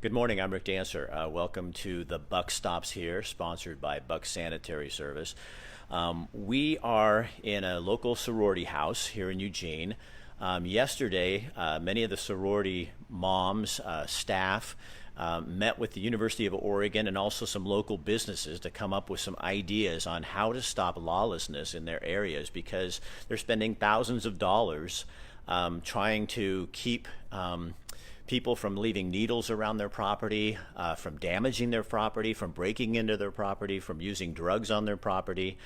Good morning, I'm Rick Dancer. Welcome to the Buck Stops Here, sponsored by Buck Sanitary Service. We are in a local sorority house here in Eugene. Yesterday, many of the sorority moms, staff, met with the University of Oregon and also some local businesses to come up with some ideas on how to stop lawlessness in their areas, because they're spending thousands of dollars trying to keep people from leaving needles around their property, from damaging their property, from breaking into their property, from using drugs on their property.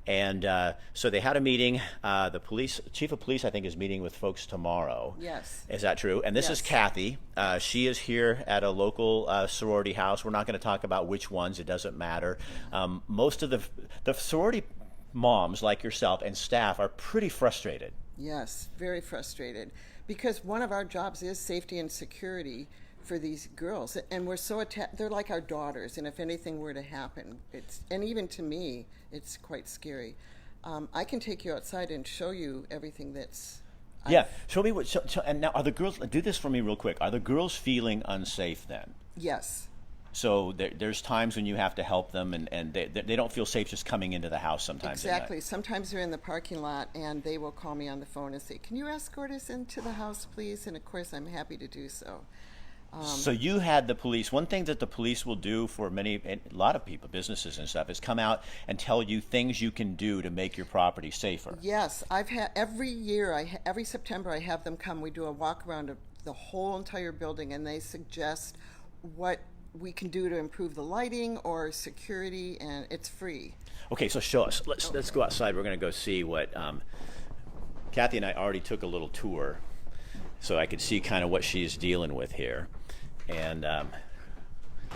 And so they had a meeting. The chief of police, I think, is meeting with folks tomorrow. Yes. Is that true? And this is Kathy. She is here at a local sorority house. We're not going to talk about which ones. It doesn't matter. Most of the sorority moms, like yourself, and staff are pretty frustrated. Yes, very frustrated. Because one of our jobs is safety and security for these girls. And we're so attached. They're like our daughters. And if anything were to happen, and even to me, it's quite scary. I can take you outside and show you everything that's... Yeah, show me what. And now, are the girls? Do this for me real quick. Are the girls feeling unsafe then? Yes. So there's times when you have to help them, and they don't feel safe just coming into the house sometimes. Exactly. Sometimes they're in the parking lot, and they will call me on the phone and say, "Can you escort us into the house, please?" And of course, I'm happy to do so. So you had the police. One thing that the police will do for a lot of people, businesses and stuff, is come out and tell you things you can do to make your property safer. Yes, I've had every year. Every September, I have them come. We do a walk around of the whole entire building, and they suggest what we can do to improve the lighting or security, and it's free. Okay, so show us. Let's go outside. We're going to go see what Kathy and I already took a little tour, so I could see kind of what she's dealing with here. And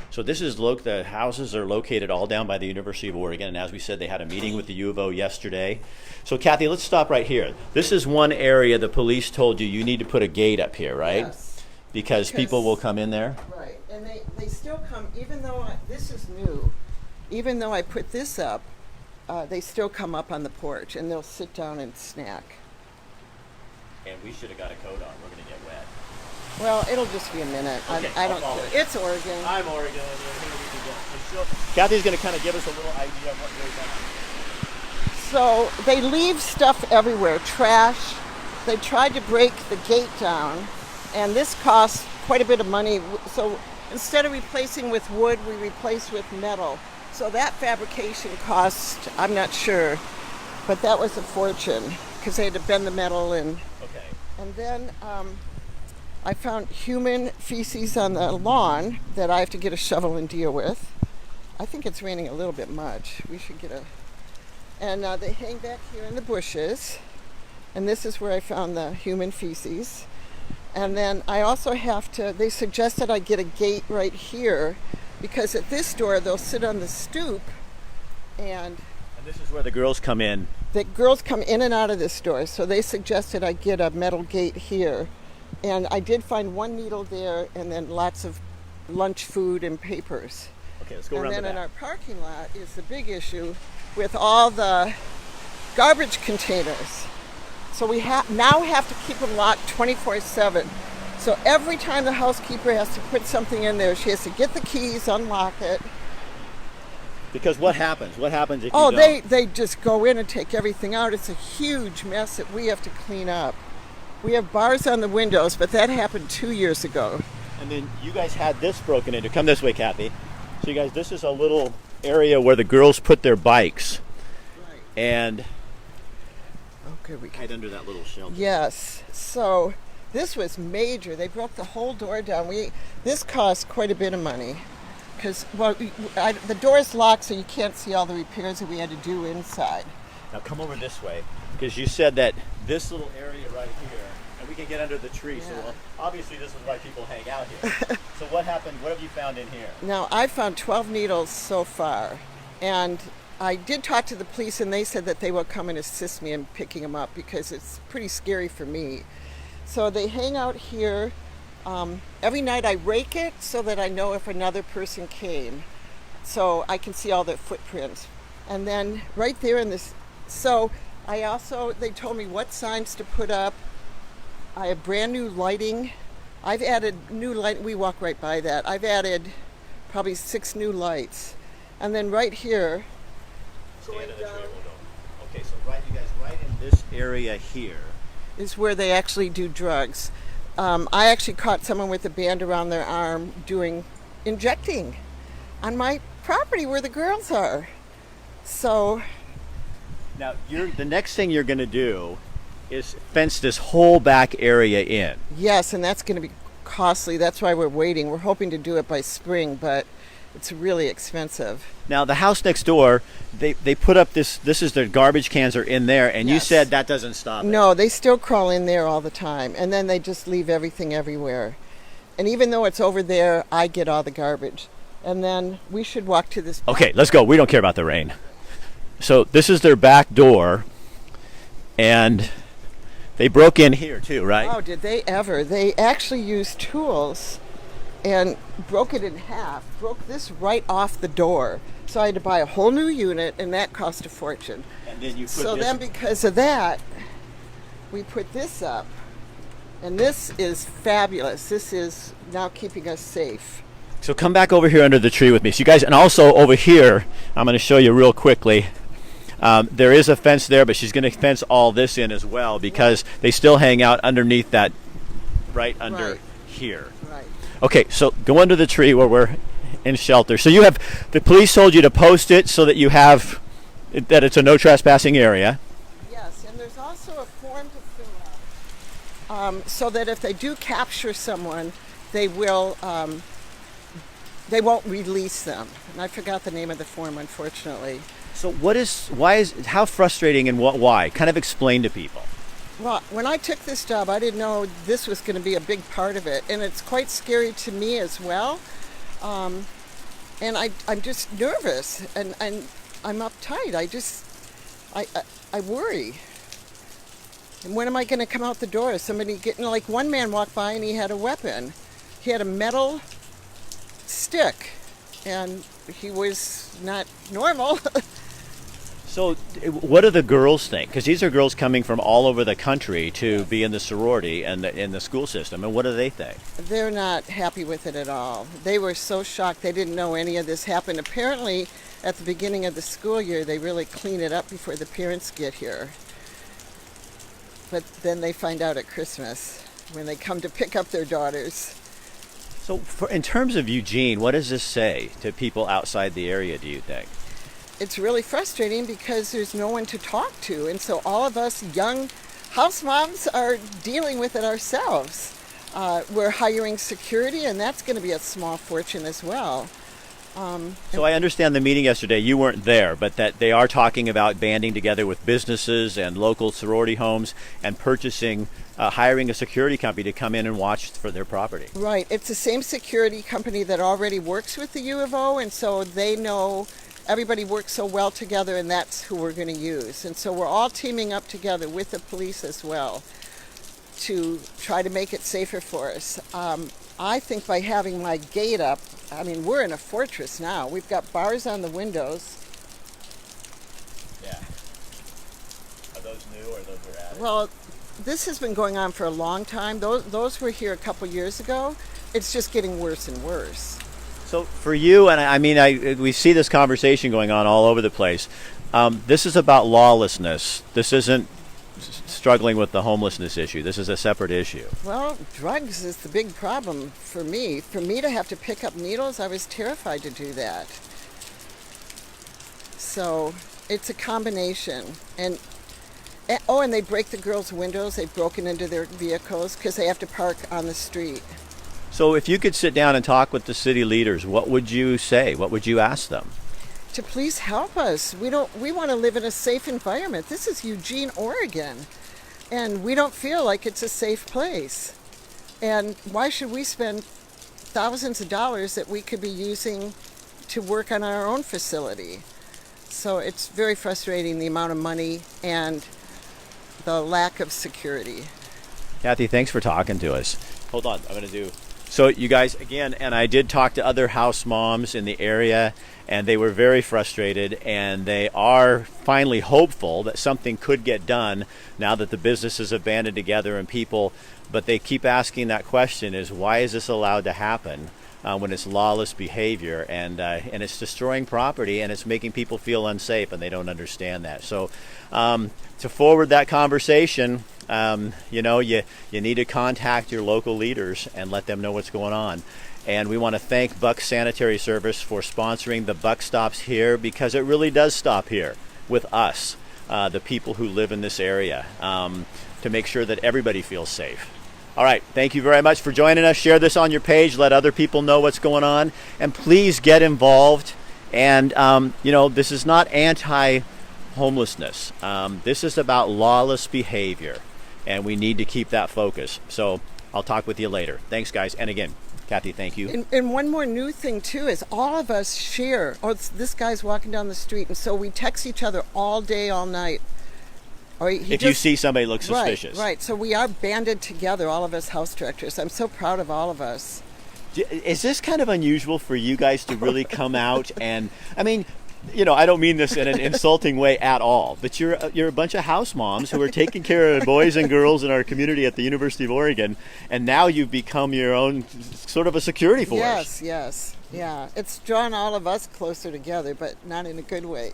so this is the houses are located all down by the University of Oregon, and as we said, they had a meeting with the U of O yesterday. So Kathy, let's stop right here. This is one area the police told you need to put a gate up here, right? Yes. Because people will come in there? Right, and they still come, even though this is new, even though I put this up, they still come up on the porch, and they'll sit down and snack. And we should have got a coat on. We're going to get wet. Well, it'll just be a minute. Okay, I don't care. It's Oregon. I'm Oregon. Kathy's going to kind of give us a little idea of what goes on. So they leave stuff everywhere, trash. They tried to break the gate down, and this costs quite a bit of money. So instead of replacing with wood, we replace with metal. So that fabrication cost, I'm not sure, but that was a fortune because they had to bend the metal in. Okay. And then I found human feces on the lawn that I have to get a shovel and deal with. I think it's raining a little bit much. We should get a... And they hang back here in the bushes. And this is where I found the human feces. And then I also they suggested I get a gate right here because at this door they'll sit on the stoop and this is where the girls come in. The girls come in and out of this door, so they suggested I get a metal gate here. And I did find one needle there and then lots of lunch food and papers. Okay, let's go around the back. And then in our parking lot is the big issue with all the garbage containers. So we now have to keep them locked 24/7. So every time the housekeeper has to put something in there, she has to get the keys, unlock it. Because what happens? What happens if you don't? They just go in and take everything out. It's a huge mess that we have to clean up. We have bars on the windows, but that happened 2 years ago. And then you guys had this broken into. Come this way, Kathy. So you guys, this is a little area where the girls put their bikes. Right. And okay, we hide under that little shelter. Yes. So this was major. They broke the whole door down. This cost quite a bit of money because the door's locked, so you can't see all the repairs that we had to do inside. Now come over this way, because you said that this little area right here, and we can get under the tree. Yeah. So obviously this is why people hang out here. So what happened? What have you found in here? Now I found 12 needles so far, and I did talk to the police, and they said that they will come and assist me in picking them up because it's pretty scary for me. So they hang out here. Every night I rake it so that I know if another person came, so I can see all the footprints. And then right there in this, so they told me what signs to put up. I have brand new lighting I've added new light. We walk right by that. I've added probably 6 new lights. And then right here, going down, okay, so you guys right in this area here is where they actually do drugs. I actually caught someone with a band around their arm injecting on my property where the girls are. So now the next thing you're going to do is fence this whole back area in. yes, and that's going to be costly. That's why we're waiting. We're hoping to do it by spring, but it's really expensive. Now the house next door, they put up this is their garbage cans are in there, and you Yes. said that doesn't stop it. No, they still crawl in there all the time, and then they just leave everything everywhere. And even though it's over there, I get all the garbage. And then we should walk to this. Okay, let's go. We don't care about the rain. So this is their back door, and they broke in here too, right? Oh, did they ever? They actually used tools and broke it in half, broke this right off the door. So I had to buy a whole new unit, and that cost a fortune. And then you put So this then because of that, we put this up. And this is fabulous. This is now keeping us safe. So come back over here under the tree with me. So you guys, and also over here, I'm going to show you real quickly. There is a fence there, but she's going to fence all this in as well because they still hang out underneath that, right under Right. here. Right. Okay, so go under the tree where we're in shelter. So you have, the police told you to post it so that you have, that it's a no trespassing area. Yes, and there's also a form to fill out so that if they do capture someone, they will, they won't release them. And I forgot the name of the form, unfortunately. So how frustrating and why? Kind of explain to people. Well, when I took this job, I didn't know this was going to be a big part of it, and it's quite scary to me as well. And I'm just nervous, and I'm uptight. I worry. And when am I going to come out the door? Somebody getting, like one man walked by and he had a weapon. He had a metal stick, and he was not normal. So what do the girls think? Because these are girls coming from all over the country to be in the sorority and in the school system, and what do they think? They're not happy with it at all. They were so shocked. They didn't know any of this happened. Apparently, at the beginning of the school year, they really clean it up before the parents get here. But then they find out at Christmas when they come to pick up their daughters. So in terms of Eugene, what does this say to people outside the area, do you think? It's really frustrating because there's no one to talk to. And so all of us young house moms are dealing with it ourselves. We're hiring security, and that's going to be a small fortune as well. So I understand the meeting yesterday, you weren't there, but that they are talking about banding together with businesses and local sorority homes and hiring a security company to come in and watch for their property. Right. It's the same security company that already works with the U of O, and so they know everybody works so well together, and that's who we're going to use. And so we're all teaming up together with the police as well to try to make it safer for us. I think by having my gate up, I mean, we're in a fortress now. We've got bars on the windows. Yeah. Are those new or those were added? Well, this has been going on for a long time. Those were here a couple years ago. It's just getting worse and worse. So for you, and we see this conversation going on all over the place. This is about lawlessness. This isn't struggling with the homelessness issue. This is a separate issue. Well, drugs is the big problem for me. For me to have to pick up needles, I was terrified to do that. So it's a combination. And they break the girls' windows. They've broken into their vehicles because they have to park on the street. So if you could sit down and talk with the city leaders, what would you say? What would you ask them? To please help us. We want to live in a safe environment. This is Eugene, Oregon, and we don't feel like it's a safe place. And why should we spend thousands of dollars that we could be using to work on our own facility? So it's very frustrating, the amount of money and the lack of security. Kathy, thanks for talking to us. Hold on, I'm going to do... So you guys, again, and I did talk to other house moms in the area, and they were very frustrated, and they are finally hopeful that something could get done now that the businesses have banded together and people but they keep asking that question: is why is this allowed to happen when it's lawless behavior, and it's destroying property, and it's making people feel unsafe, and they don't understand that. So to forward that conversation, you need to contact your local leaders and let them know what's going on. And we want to thank Buck Sanitary Service for sponsoring the Buck Stops here, because it really does stop here with us, the people who live in this area, to make sure that everybody feels safe. All right, thank you very much for joining us. Share this on your page. Let other people know what's going on. And please get involved. And, this is not anti-homelessness. This is about lawless behavior. And we need to keep that focus. So I'll talk with you later. Thanks, guys. And again, Kathy, thank you. And one more new thing, too, is all of us share. Oh, this guy's walking down the street. And so we text each other all day, all night. Or you see somebody look suspicious. Right. So we are banded together, all of us house directors. I'm so proud of all of us. Is this kind of unusual for you guys to really come out and, I don't mean this in an insulting way at all, but you're a bunch of house moms who are taking care of boys and girls in our community at the University of Oregon, and now you've become your own sort of a security force. Yes. Yeah, it's drawn all of us closer together, but not in a good way.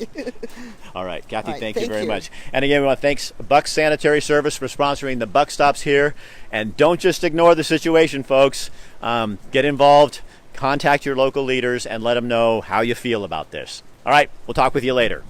All right, Kathy, thank you very much. And again, we want to thank Buck Sanitary Service for sponsoring the Buck Stops here. And don't just ignore the situation, folks. Get involved, contact your local leaders, and let them know how you feel about this. All right, we'll talk with you later.